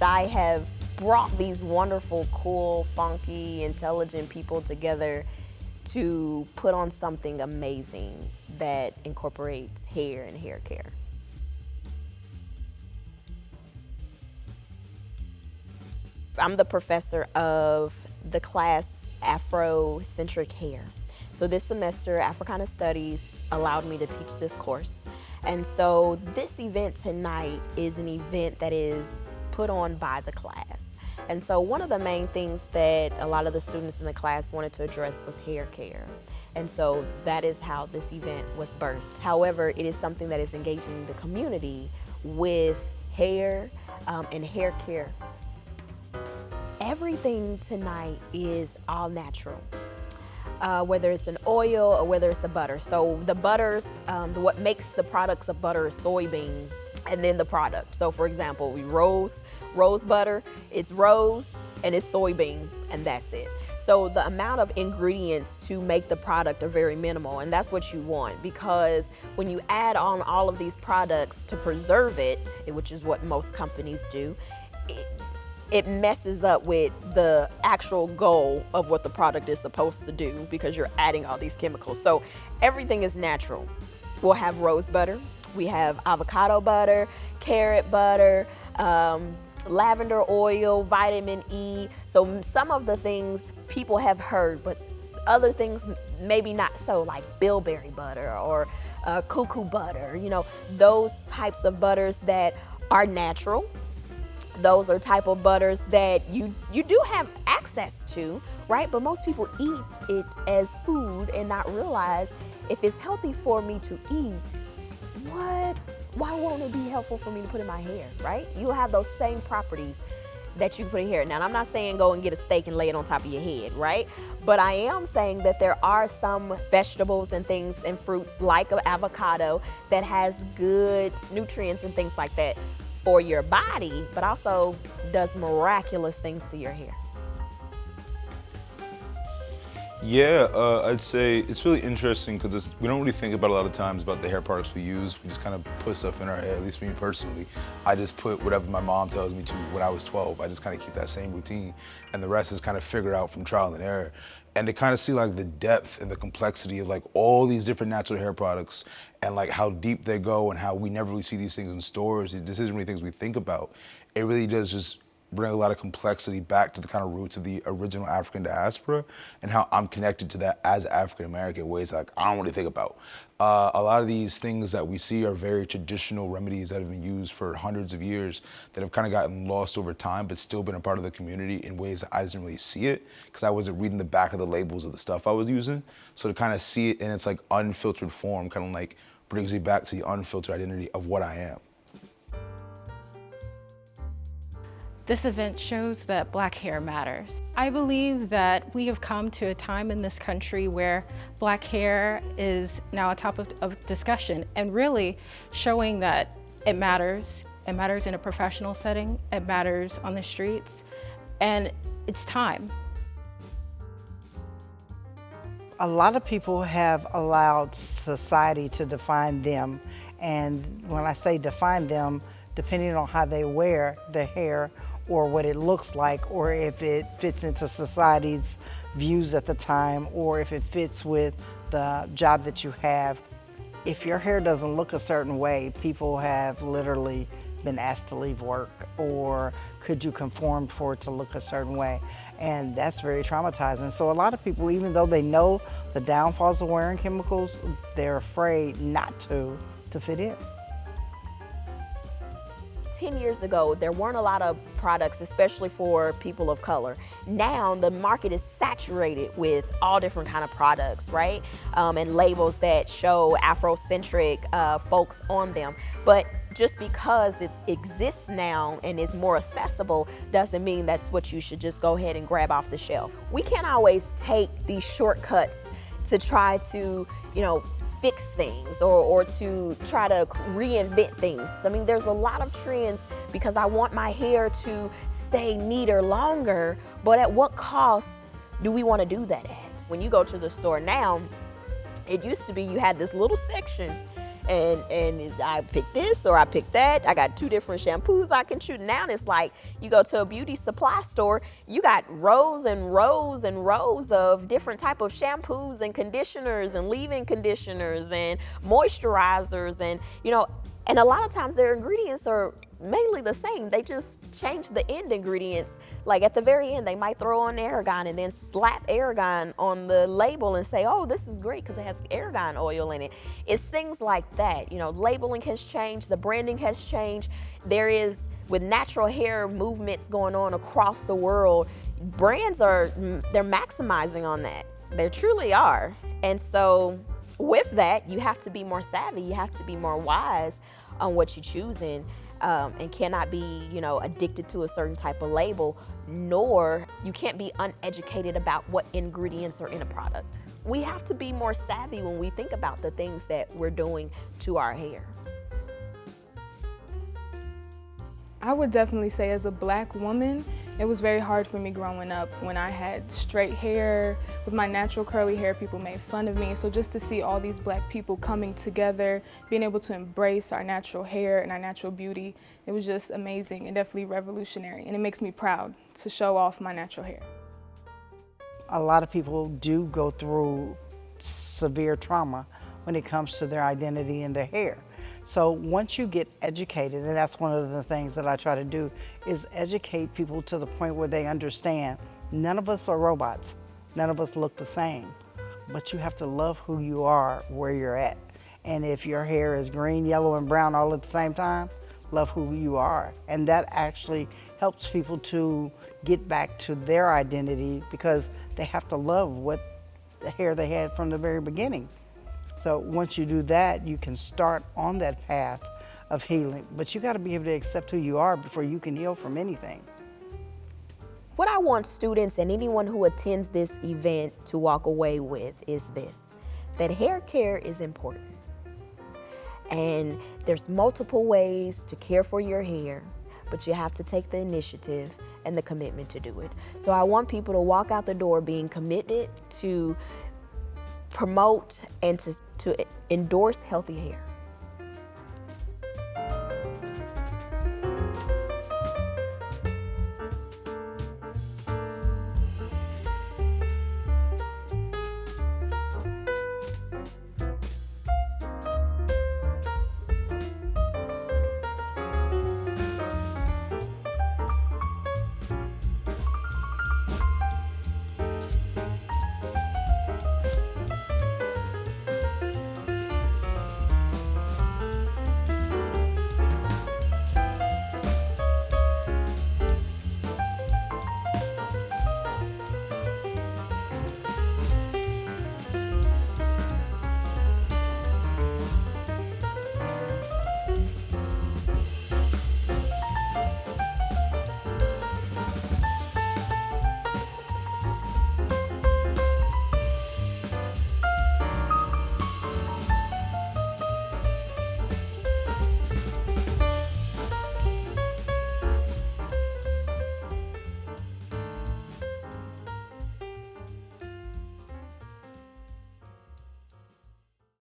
I have brought these wonderful, cool, funky, intelligent people together to put on something amazing that incorporates hair and hair care. I'm the professor of the class Afrocentric Hair. So this semester, Africana Studies allowed me to teach this course. And so this event tonight is an event that is put on by the class. And so one of the main things that a lot of the students in the class wanted to address was hair care. And so that is how this event was birthed. However, it is something that is engaging the community with hair and hair care. Everything tonight is all natural. Whether it's an oil or whether it's a butter. So the butters, what makes the products of butter is soybean and then the product. So for example, rose butter, it's rose and it's soybean and that's it. So the amount of ingredients to make the product are very minimal, and that's what you want, because when you add on all of these products to preserve it, which is what most companies do, it messes up with the actual goal of what the product is supposed to do, because you're adding all these chemicals. So everything is natural. We'll have rose butter, we have avocado butter, carrot butter, lavender oil, vitamin E. So some of the things people have heard, but other things maybe not so, like bilberry butter or cuckoo butter, you know, those types of butters that are natural. Those are type of butters that you do have access to, right? But most people eat it as food and not realize if it's healthy for me to eat, why won't it be helpful for me to put in my hair, right? You have those same properties that you can put in hair. Now, I'm not saying go and get a steak and lay it on top of your head, right? But I am saying that there are some vegetables and things and fruits like an avocado that has good nutrients and things like that for your body, but also does miraculous things to your hair. Yeah, I'd say it's really interesting because we don't really think about a lot of times about the hair products we use. We just kind of put stuff in our hair, at least for me personally. I just put whatever my mom tells me to when I was 12. I just kind of keep that same routine, and the rest is kind of figured out from trial and error. And to kind of see like the depth and the complexity of like all these different natural hair products and like how deep they go and how we never really see these things in stores. This isn't really things we think about. It really does just bring a lot of complexity back to the kind of roots of the original African diaspora and how I'm connected to that as African American, ways like I don't really think about. A lot of these things that we see are very traditional remedies that have been used for hundreds of years that have kind of gotten lost over time, but still been a part of the community in ways that I didn't really see it because I wasn't reading the back of the labels of the stuff I was using. So to kind of see it in its like unfiltered form kind of like brings me back to the unfiltered identity of what I am. This event shows that Black hair matters. I believe that we have come to a time in this country where Black hair is now a topic of discussion and really showing that it matters. It matters in a professional setting, it matters on the streets, and it's time. A lot of people have allowed society to define them, and when I say define them, depending on how they wear their hair or what it looks like, or if it fits into society's views at the time, or if it fits with the job that you have. If your hair doesn't look a certain way, people have literally been asked to leave work, or could you conform for it to look a certain way? And that's very traumatizing. So a lot of people, even though they know the downfalls of wearing chemicals, they're afraid not to fit in. 10 years ago, there weren't a lot of products, especially for people of color. Now the market is saturated with all different kind of products, right? And labels that show Afrocentric folks on them. But just because it exists now and is more accessible doesn't mean that's what you should just go ahead and grab off the shelf. We can't always take these shortcuts to try to, fix things or to try to reinvent things. I mean, there's a lot of trends because I want my hair to stay neater longer, but at what cost do we want to do that at? When you go to the store now, it used to be you had this little section and I pick this or I pick that. I got 2 different shampoos I can choose. Now it's like you go to a beauty supply store, you got rows and rows and rows of different type of shampoos and conditioners and leave-in conditioners and moisturizers, and and a lot of times their ingredients are mainly the same. They just change the end ingredients. Like at the very end, they might throw on argan and then slap argan on the label and say, oh, this is great because it has argan oil in it. It's things like that. Labeling has changed, the branding has changed. There is, with natural hair movements going on across the world, brands they're maximizing on that. They truly are. And so with that, you have to be more savvy. You have to be more wise on what you're choosing, and cannot be, addicted to a certain type of label, nor you can't be uneducated about what ingredients are in a product. We have to be more savvy when we think about the things that we're doing to our hair. I would definitely say, as a Black woman, it was very hard for me growing up. When I had straight hair, with my natural curly hair, people made fun of me. So just to see all these Black people coming together, being able to embrace our natural hair and our natural beauty, it was just amazing and definitely revolutionary. And it makes me proud to show off my natural hair. A lot of people do go through severe trauma when it comes to their identity and their hair. So once you get educated, and that's one of the things that I try to do, is educate people to the point where they understand none of us are robots. None of us look the same. But you have to love who you are where you're at. And if your hair is green, yellow, and brown all at the same time, love who you are. And that actually helps people to get back to their identity, because they have to love what the hair they had from the very beginning. So once you do that, you can start on that path of healing. But you got to be able to accept who you are before you can heal from anything. What I want students and anyone who attends this event to walk away with is this: that hair care is important. And there's multiple ways to care for your hair, but you have to take the initiative and the commitment to do it. So I want people to walk out the door being committed to promote and to endorse healthy hair.